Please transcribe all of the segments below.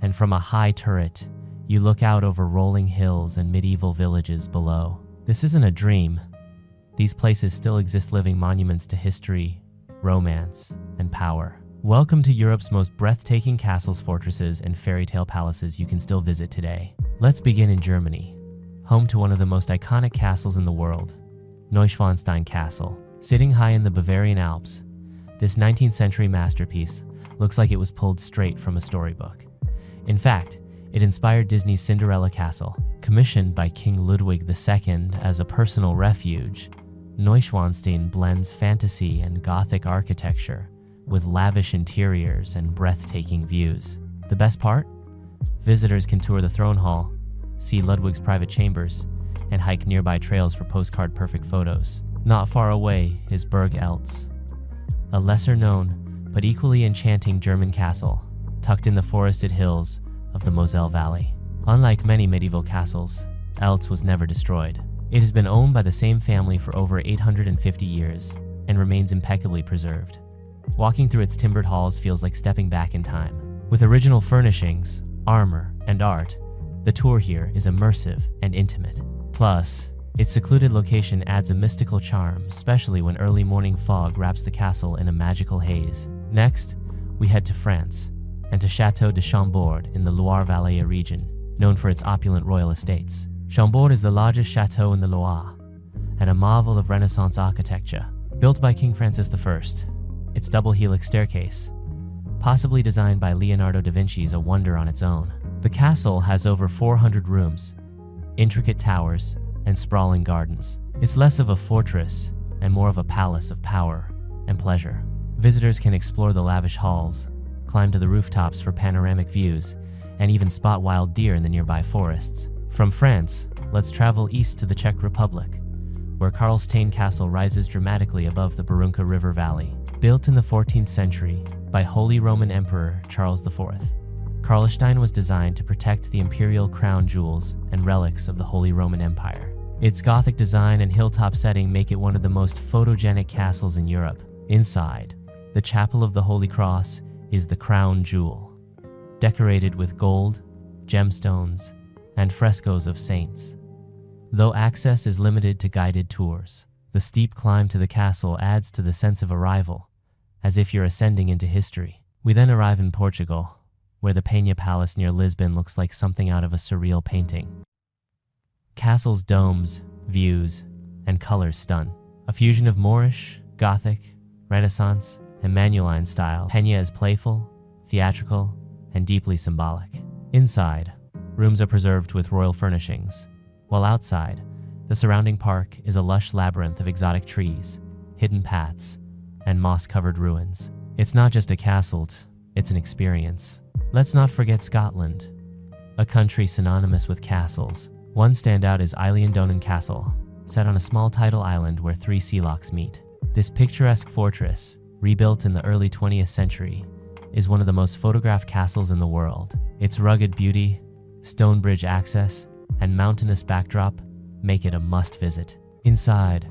and from a high turret, you look out over rolling hills and medieval villages below. This isn't a dream. These places still exist, living monuments to history, romance, and power. Welcome to Europe's most breathtaking castles, fortresses, and fairy tale palaces you can still visit today. Let's begin in Germany, home to one of the most iconic castles in the world, Neuschwanstein Castle. Sitting high in the Bavarian Alps, this 19th century masterpiece looks like it was pulled straight from a storybook. In fact, it inspired Disney's Cinderella Castle. Commissioned by King Ludwig II as a personal refuge, Neuschwanstein blends fantasy and Gothic architecture with lavish interiors and breathtaking views. The best part? Visitors can tour the throne hall, see Ludwig's private chambers, and hike nearby trails for postcard-perfect photos. Not far away is Burg Eltz, a lesser-known but equally enchanting German castle tucked in the forested hills of the Moselle Valley. Unlike many medieval castles, Eltz was never destroyed. It has been owned by the same family for over 850 years and remains impeccably preserved. Walking through its timbered halls feels like stepping back in time. With original furnishings, armor, and art, the tour here is immersive and intimate. Plus, its secluded location adds a mystical charm, especially when early morning fog wraps the castle in a magical haze. Next, we head to France and to Château de Chambord in the Loire Valley region, known for its opulent royal estates. Chambord is the largest chateau in the Loire and a marvel of Renaissance architecture. Built by King Francis I, its double helix staircase, possibly designed by Leonardo da Vinci, is a wonder on its own. The castle has over 400 rooms, intricate towers, and sprawling gardens. It's less of a fortress and more of a palace of power and pleasure. Visitors can explore the lavish halls, climb to the rooftops for panoramic views, and even spot wild deer in the nearby forests. From France, let's travel east to the Czech Republic, where Karlstein Castle rises dramatically above the Barunka River Valley. Built in the 14th century by Holy Roman Emperor Charles IV, Karlstein was designed to protect the imperial crown jewels and relics of the Holy Roman Empire. Its Gothic design and hilltop setting make it one of the most photogenic castles in Europe. Inside, the Chapel of the Holy Cross is the crown jewel, decorated with gold, gemstones, and frescoes of saints. Though access is limited to guided tours, the steep climb to the castle adds to the sense of arrival, as if you're ascending into history. We then arrive in Portugal, where the Penha Palace near Lisbon looks like something out of a surreal painting. Castle's domes, views, and colors stun. A fusion of Moorish, Gothic, Renaissance, and Manueline style. Penha is playful, theatrical, and deeply symbolic. Inside, rooms are preserved with royal furnishings, while outside, the surrounding park is a lush labyrinth of exotic trees, hidden paths, and moss-covered ruins. It's not just a castle, it's an experience. Let's not forget Scotland, a country synonymous with castles. One standout is Eilean Castle, set on a small tidal island where three sea locks meet. This picturesque fortress, rebuilt in the early 20th century, is one of the most photographed castles in the world. Its rugged beauty, stone bridge access, and mountainous backdrop make it a must-visit. Inside,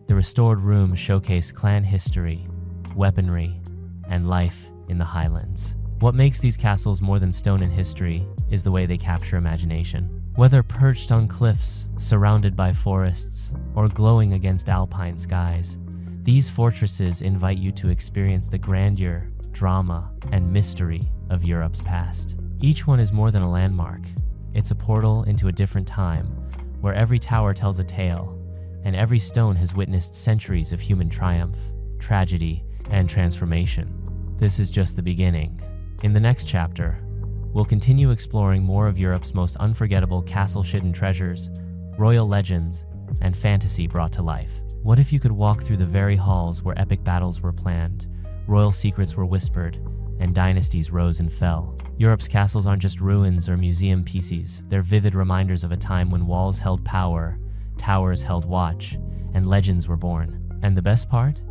the restored rooms showcase clan history, weaponry, and life in the Highlands. What makes these castles more than stone and history is the way they capture imagination. Whether perched on cliffs, surrounded by forests, or glowing against alpine skies, these fortresses invite you to experience the grandeur, drama, and mystery of Europe's past. Each one is more than a landmark. It's a portal into a different time, where every tower tells a tale, and every stone has witnessed centuries of human triumph, tragedy, and transformation. This is just the beginning. In the next chapter, we'll continue exploring more of Europe's most unforgettable castle-hidden treasures, royal legends, and fantasy brought to life. What if you could walk through the very halls where epic battles were planned, royal secrets were whispered, and dynasties rose and fell? Europe's castles aren't just ruins or museum pieces. They're vivid reminders of a time when walls held power, towers held watch, and legends were born. And the best part?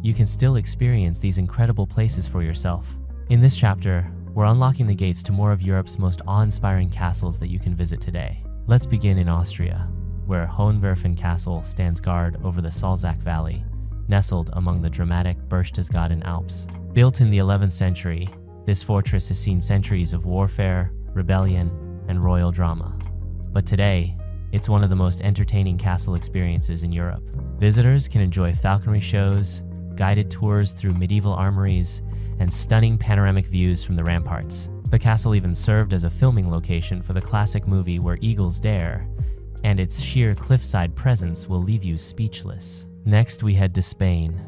You can still experience these incredible places for yourself. In this chapter, we're unlocking the gates to more of Europe's most awe-inspiring castles that you can visit today. Let's begin in Austria, where Hohenwerfen Castle stands guard over the Salzach Valley, nestled among the dramatic Berchtesgaden Alps. Built in the 11th century, this fortress has seen centuries of warfare, rebellion, and royal drama. But today, it's one of the most entertaining castle experiences in Europe. Visitors can enjoy falconry shows, guided tours through medieval armories, and stunning panoramic views from the ramparts. The castle even served as a filming location for the classic movie Where Eagles Dare, and its sheer cliffside presence will leave you speechless. Next, we head to Spain,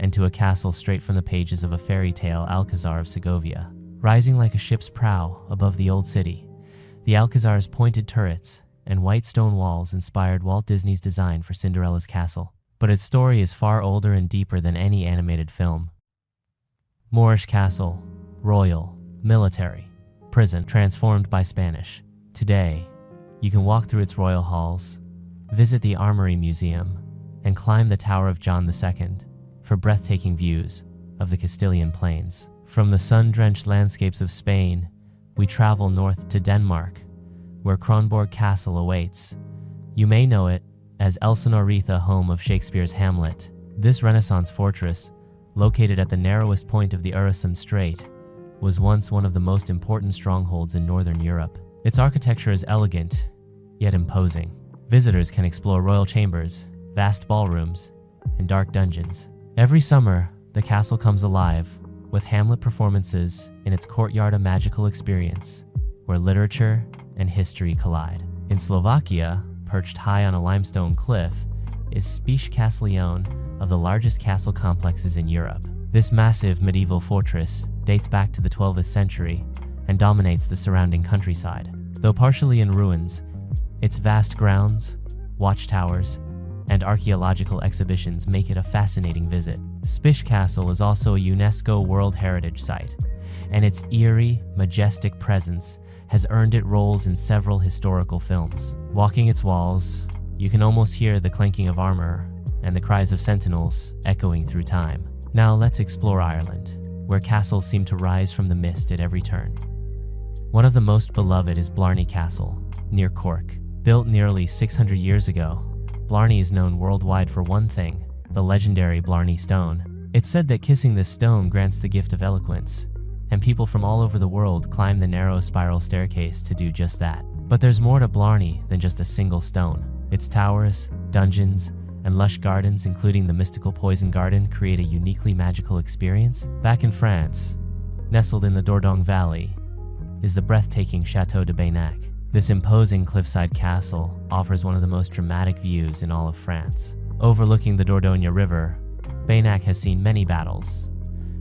and to a castle straight from the pages of a fairy tale, Alcazar of Segovia. Rising like a ship's prow above the old city, the Alcazar's pointed turrets and white stone walls inspired Walt Disney's design for Cinderella's castle. But its story is far older and deeper than any animated film. Moorish castle, royal, military, prison, transformed by Spanish. Today, you can walk through its royal halls, visit the Armory Museum, and climb the Tower of John II for breathtaking views of the Castilian plains. From the sun-drenched landscapes of Spain, we travel north to Denmark, where Kronborg Castle awaits. You may know it as Elsinore, home of Shakespeare's Hamlet. This Renaissance fortress, located at the narrowest point of the Øresund Strait, was once one of the most important strongholds in northern Europe. Its architecture is elegant, yet imposing. Visitors can explore royal chambers, vast ballrooms, and dark dungeons. Every summer, the castle comes alive with Hamlet performances in its courtyard, a magical experience where literature and history collide. In Slovakia, perched high on a limestone cliff, is Spiš Castellón, of the largest castle complexes in Europe. This massive medieval fortress dates back to the 12th century and dominates the surrounding countryside. Though partially in ruins, its vast grounds, watchtowers, and archaeological exhibitions make it a fascinating visit. Spiš Castle is also a UNESCO World Heritage Site, and its eerie, majestic presence has earned it roles in several historical films. Walking its walls, you can almost hear the clanking of armor and the cries of sentinels echoing through time. Now let's explore Ireland, where castles seem to rise from the mist at every turn. One of the most beloved is Blarney Castle, near Cork. Built nearly 600 years ago, Blarney is known worldwide for one thing: the legendary Blarney Stone. It's said that kissing this stone grants the gift of eloquence, and people from all over the world climb the narrow spiral staircase to do just that. But there's more to Blarney than just a single stone. Its towers, dungeons, and lush gardens, including the mystical Poison Garden, create a uniquely magical experience. Back in France, nestled in the Dordogne Valley, is the breathtaking Château de Baynac. This imposing cliffside castle offers one of the most dramatic views in all of France. Overlooking the Dordogne River, Baynac has seen many battles,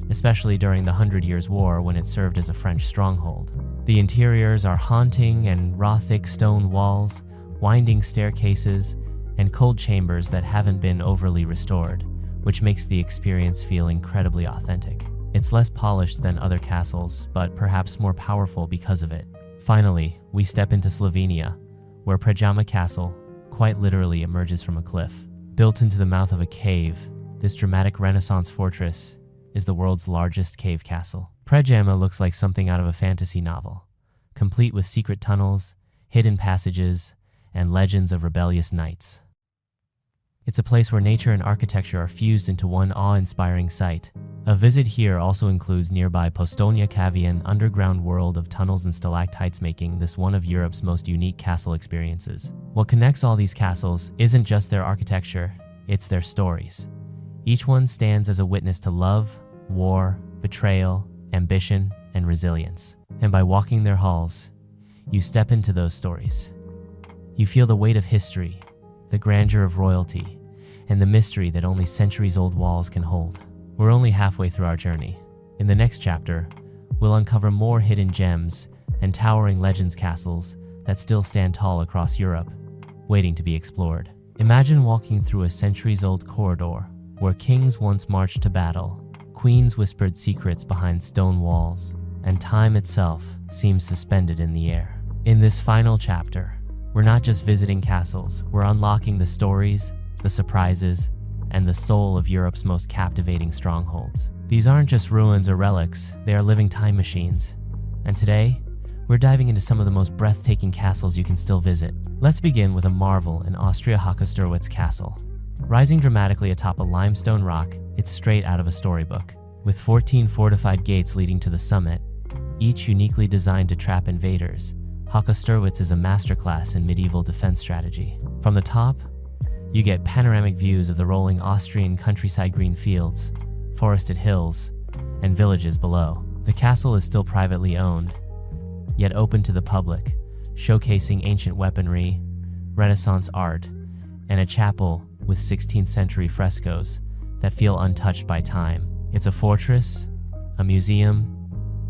especially during the 100 Years' War when it served as a French stronghold. The interiors are haunting and raw-thick stone walls, winding staircases, and cold chambers that haven't been overly restored, which makes the experience feel incredibly authentic. It's less polished than other castles, but perhaps more powerful because of it. Finally, we step into Slovenia, where Predjama Castle quite literally emerges from a cliff. Built into the mouth of a cave, this dramatic Renaissance fortress is the world's largest cave castle. Predjama looks like something out of a fantasy novel, complete with secret tunnels, hidden passages, and legends of rebellious knights. It's a place where nature and architecture are fused into one awe-inspiring sight. A visit here also includes nearby Postojna Cavea, an underground world of tunnels and stalactites, making this one of Europe's most unique castle experiences. What connects all these castles isn't just their architecture, it's their stories. Each one stands as a witness to love, war, betrayal, ambition, and resilience. And by walking their halls, you step into those stories. You feel the weight of history, the grandeur of royalty, and the mystery that only centuries-old walls can hold. We're only halfway through our journey. In the next chapter, we'll uncover more hidden gems and towering legends castles that still stand tall across Europe, waiting to be explored. Imagine walking through a centuries-old corridor where kings once marched to battle, queens whispered secrets behind stone walls, and time itself seems suspended in the air. In this final chapter, we're not just visiting castles, we're unlocking the stories, the surprises, and the soul of Europe's most captivating strongholds. These aren't just ruins or relics, they are living time machines. And today, we're diving into some of the most breathtaking castles you can still visit. Let's begin with a marvel in Austria, Hochhaustorwitz Castle. Rising dramatically atop a limestone rock, it's straight out of a storybook. With 14 fortified gates leading to the summit, each uniquely designed to trap invaders, Haka is a masterclass in medieval defense strategy. From the top, you get panoramic views of the rolling Austrian countryside, green fields, forested hills, and villages below. The castle is still privately owned, yet open to the public, showcasing ancient weaponry, Renaissance art, and a chapel with 16th century frescoes that feel untouched by time. It's a fortress, a museum,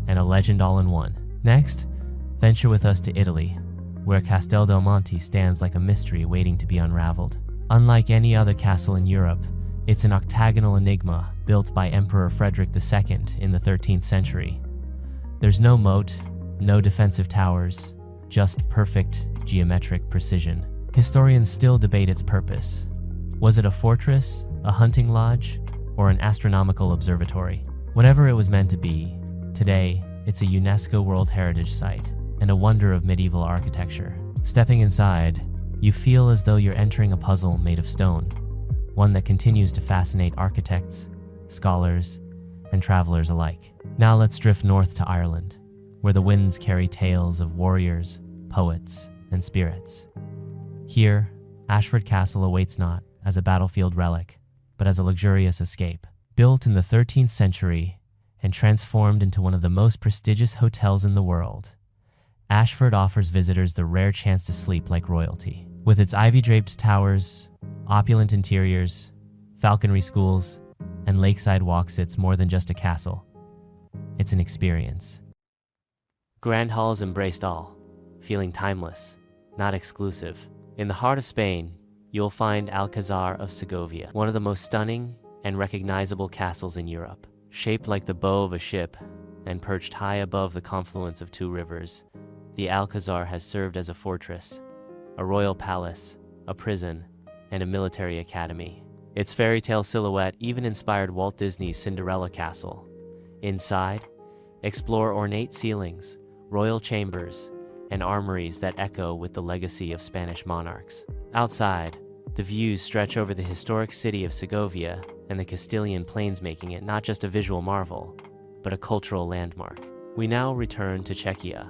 and a legend all in one. Next, venture with us to Italy, where Castel del Monte stands like a mystery waiting to be unraveled. Unlike any other castle in Europe, it's an octagonal enigma built by Emperor Frederick II in the 13th century. There's no moat, no defensive towers, just perfect geometric precision. Historians still debate its purpose. Was it a fortress, a hunting lodge, or an astronomical observatory? Whatever it was meant to be, today it's a UNESCO World Heritage Site and a wonder of medieval architecture. Stepping inside, you feel as though you're entering a puzzle made of stone, one that continues to fascinate architects, scholars, and travelers alike. Now let's drift north to Ireland, where the winds carry tales of warriors, poets, and spirits. Here, Ashford Castle awaits not as a battlefield relic, but as a luxurious escape. Built in the 13th century and transformed into one of the most prestigious hotels in the world, Ashford offers visitors the rare chance to sleep like royalty. With its ivy-draped towers, opulent interiors, falconry schools, and lakeside walks, it's more than just a castle. It's an experience. Grand halls embraced all, feeling timeless, not exclusive. In the heart of Spain, you'll find Alcázar of Segovia, one of the most stunning and recognizable castles in Europe. Shaped like the bow of a ship and perched high above the confluence of two rivers, the Alcázar has served as a fortress, a royal palace, a prison, and a military academy. Its fairy tale silhouette even inspired Walt Disney's Cinderella Castle. Inside, explore ornate ceilings, royal chambers, and armories that echo with the legacy of Spanish monarchs. Outside, the views stretch over the historic city of Segovia and the Castilian plains, making it not just a visual marvel, but a cultural landmark. We now return to Czechia,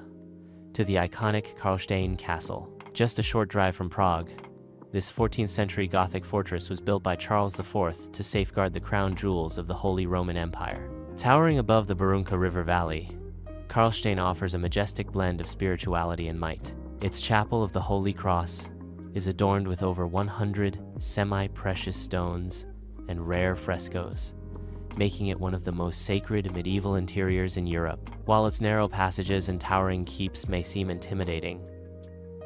to the iconic Karlštejn Castle. Just a short drive from Prague, this 14th century Gothic fortress was built by Charles IV to safeguard the crown jewels of the Holy Roman Empire. Towering above the Barunka River Valley, Karlštejn offers a majestic blend of spirituality and might. Its Chapel of the Holy Cross is adorned with over 100 semi-precious stones and rare frescoes, making it one of the most sacred medieval interiors in Europe. While its narrow passages and towering keeps may seem intimidating,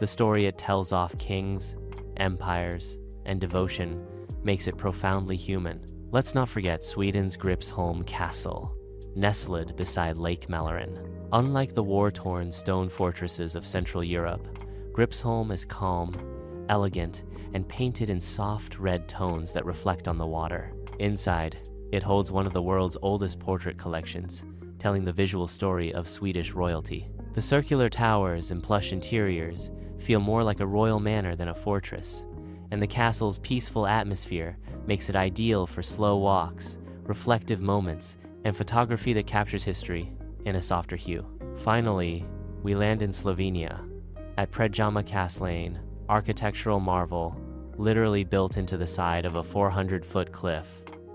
the story it tells of kings, empires, and devotion makes it profoundly human. Let's not forget Sweden's Gripsholm Castle, nestled beside Lake Mälaren. Unlike the war-torn stone fortresses of Central Europe, Gripsholm is calm, elegant, and painted in soft red tones that reflect on the water. Inside, it holds one of the world's oldest portrait collections, telling the visual story of Swedish royalty. The circular towers and plush interiors feel more like a royal manor than a fortress, and the castle's peaceful atmosphere makes it ideal for slow walks, reflective moments, and photography that captures history in a softer hue. Finally, we land in Slovenia, at Predjama Castlane, architectural marvel, literally built into the side of a 400-foot cliff.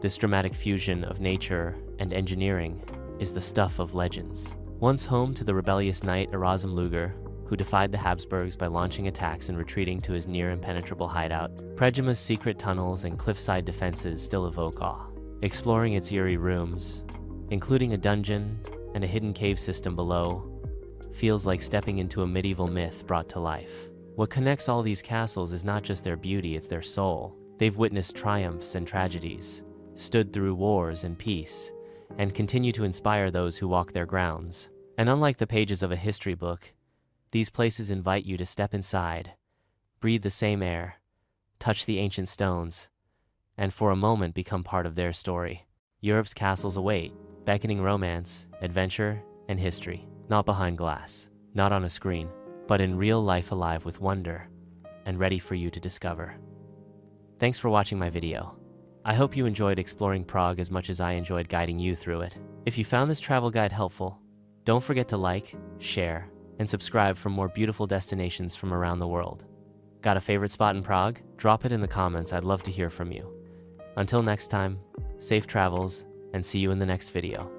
This dramatic fusion of nature and engineering is the stuff of legends. Once home to the rebellious knight Erasm Luger, who defied the Habsburgs by launching attacks and retreating to his near-impenetrable hideout, Predjama's secret tunnels and cliffside defenses still evoke awe. Exploring its eerie rooms, including a dungeon and a hidden cave system below, feels like stepping into a medieval myth brought to life. What connects all these castles is not just their beauty, it's their soul. They've witnessed triumphs and tragedies, stood through wars and peace, and continue to inspire those who walk their grounds. And unlike the pages of a history book, these places invite you to step inside, breathe the same air, touch the ancient stones, and for a moment become part of their story. Europe's castles await, beckoning romance, adventure, and history. Not behind glass, not on a screen, but in real life, alive with wonder and ready for you to discover. Thanks for watching my video. I hope you enjoyed exploring Prague as much as I enjoyed guiding you through it. If you found this travel guide helpful, Don't forget to like, share, and subscribe for more beautiful destinations from around the world. Got a favorite spot in Prague? Drop it in the comments, I'd love to hear from you. Until next time, safe travels, and see you in the next video.